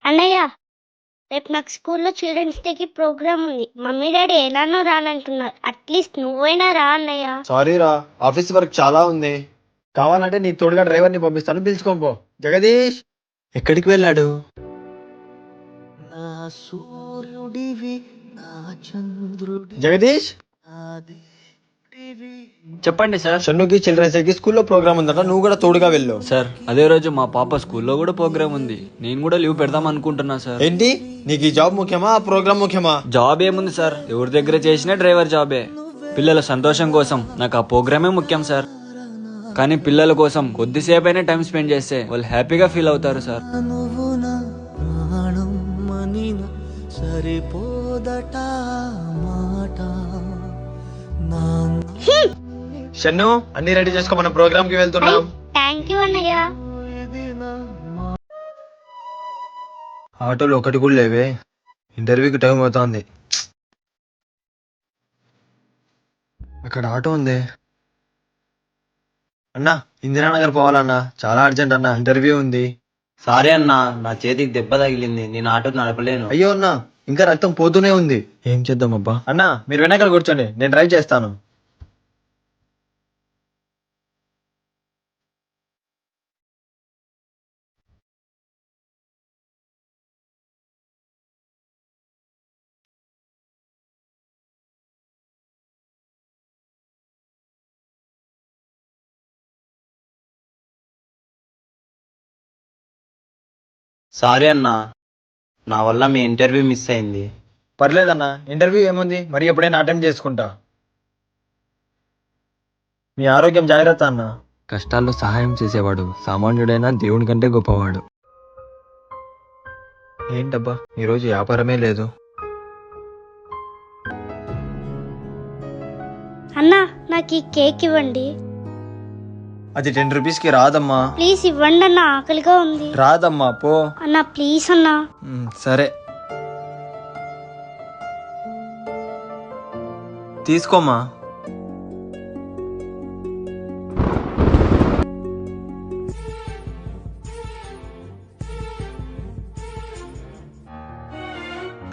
అన్నయ్య, రేపు నాకు స్కూల్లో చిల్డ్రన్స్ డేకి ప్రోగ్రామ్ ఉంది. మమ్మీ డాడీ ఎలానో రానంటున్నారు. అట్లీస్ట్ నువ్వైనా రా అన్నయ్య. సారీ రా, ఆఫీస్ వర్క్ చాలా ఉంది. కావాలంటే నీ తోడుగా డ్రైవర్ని పంపిస్తాను, పిలుచుకోపో. జగదీష్ ఎక్కడికి వెళ్ళాడు? జగదీష్ చెప్పండి సార్. షన్నుకి చిల్డ్రన్స్ డేకి స్కూల్లో ప్రోగ్రామ్ ఉందట, నువ్వు కూడా తోడుగా వెళ్ళు. సార్ అదే రోజు మా పాప స్కూల్లో కూడా ప్రోగ్రామ్ ఉంది. నేను కూడా లీవ్ పెడదాం అనుకుంటున్నా సార్. ఏంటి, నీకు ఈ జాబ్ ముఖ్యమా, ఆ ప్రోగ్రామ్ ముఖ్యమా? జాబ్ ఏముంది సార్, ఎవరి దగ్గర చేసినా డ్రైవర్ జాబే. పిల్లల సంతోషం కోసం నాకు ఆ ప్రోగ్రామే ముఖ్యం సార్. కానీ పిల్లల కోసం కొద్దిసేపు అయినా టైం స్పెండ్ చేస్తే వాళ్ళు హ్యాపీగా ఫీల్ అవుతారు సార్. షన్ను, అన్ని రెడీ చేసుకో, మన ప్రోగ్రామ్ కి వెళ్తున్నాం. థ్యాంక్ యూ అన్నయ్య. ఆటోలు ఒకటి కూడా లేవే, ఇంటర్వ్యూకి టైం అవుతోంది. అక్కడ ఆటో ఉంది. అన్నా, ఇందిరానగర్ పోవాలన్నా, చాలా అర్జెంట్ అన్నా, ఇంటర్వ్యూ ఉంది. సారీ అన్నా, నా చేతికి దెబ్బ తగిలింది, నేను ఆటో నడపలేను. అయ్యో అన్నా, ఇంకా రక్తం పోతూనే ఉంది. ఏం చేద్దాం అబ్బా? అన్నా, మీరు వెనకాల కూర్చోండి, నేను డ్రైవ్ చేస్తాను. సారీ అన్నా, నా వల్ల మీ ఇంటర్వ్యూ మిస్ అయింది. పర్లేదన్నా, ఇంటర్వ్యూ ఏముంది, మరి ఎప్పుడైనా అటెంప్ట్ చేసుకుంటా. మీ ఆరోగ్యం జాగ్రత్త అన్నా. కష్టాల్లో సహాయం చేసేవాడు సామాన్యుడైనా దేవుని కంటే గొప్పవాడు. ఏంటబ్బా, ఈరోజు వ్యాపారమే లేదు. అన్నా, నాకు ఈ కేక్ ఇవ్వండి. అది 10 రూపీస్కి రాదమ్మా. ప్లీజ్ ఇవ్వండి అన్న, ఆకలిగా ఉంది. రాదమ్మా, పో. అన్నా ప్లీజ్ అన్నా. సరే, తీసుకోమ్మా.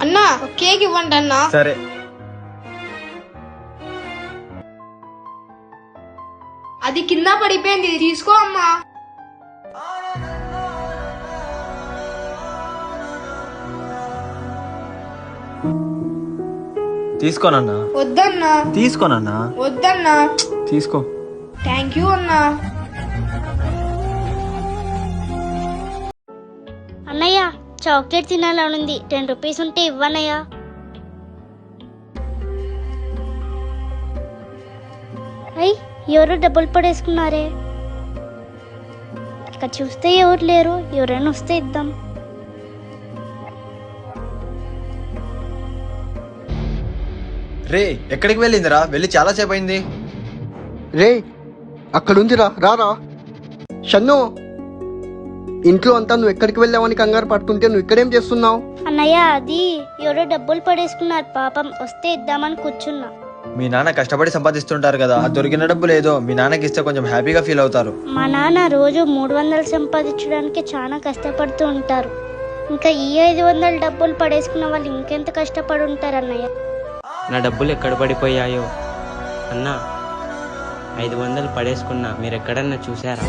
అన్నా, కేక్ ఇవ్వండి అన్నా. సరే. అది కింద పడిపోయింది, తీసుకో అమ్మా. తీసుకోనన్నా. వద్దన్నా. తీసుకోనన్నా. వద్దన్నా. తీసుకో. థ్యాంక్ యూ అన్నా. అన్నయ్య, చాక్లెట్ తినాలనుంది. 10 రూపీస్ ఉంటే ఇవ్వనయ్యా. అయ్యి, ఎవరు డబ్బులు పడేసుకున్నారే. ఇక్కడ చూస్తే ఎవరు లేరు, ఎవరైనా వస్తే ఇద్దాం. రే, ఎక్కడికి వెళ్ళిందిరా? వెళ్ళి చాలా సేపు అయింది. రే, అక్కడుందిరా, రారా. షన్ను, ఇంట్లో అంతా నువ్వు ఎక్కడికి వెళ్ళావని కంగారు పడుతుంటే నువ్వు ఇక్కడేం చేస్తున్నావు? అన్నయ్య, అది ఎవరో డబ్బులు పడేసుకున్నారు పాపం, వస్తే ఇద్దామని కూర్చున్నా. మీ నాన్న కష్టపడి సంపాదిస్తుంటారు కదా, ఆ దొరికిన డబ్బులు ఏదో మీ నాన్నకి ఇస్తే కొంచెం హ్యాపీగా ఫీల్ అవుతారు. మా నాన్న రోజు 300 సంపాదించడానికి చాలా కష్టపడుతూ ఉంటారు. ఇంకా ఈ 500 డబ్బులు పడేసుకున్న వాళ్ళు ఇంకెంత కష్టపడి ఉంటారు అన్నయ్య. నా డబ్బులు ఎక్కడ పడిపోయాయో. అన్నా, 500 పడేసుకున్నా, మీరు ఎక్కడన్నా చూసారా?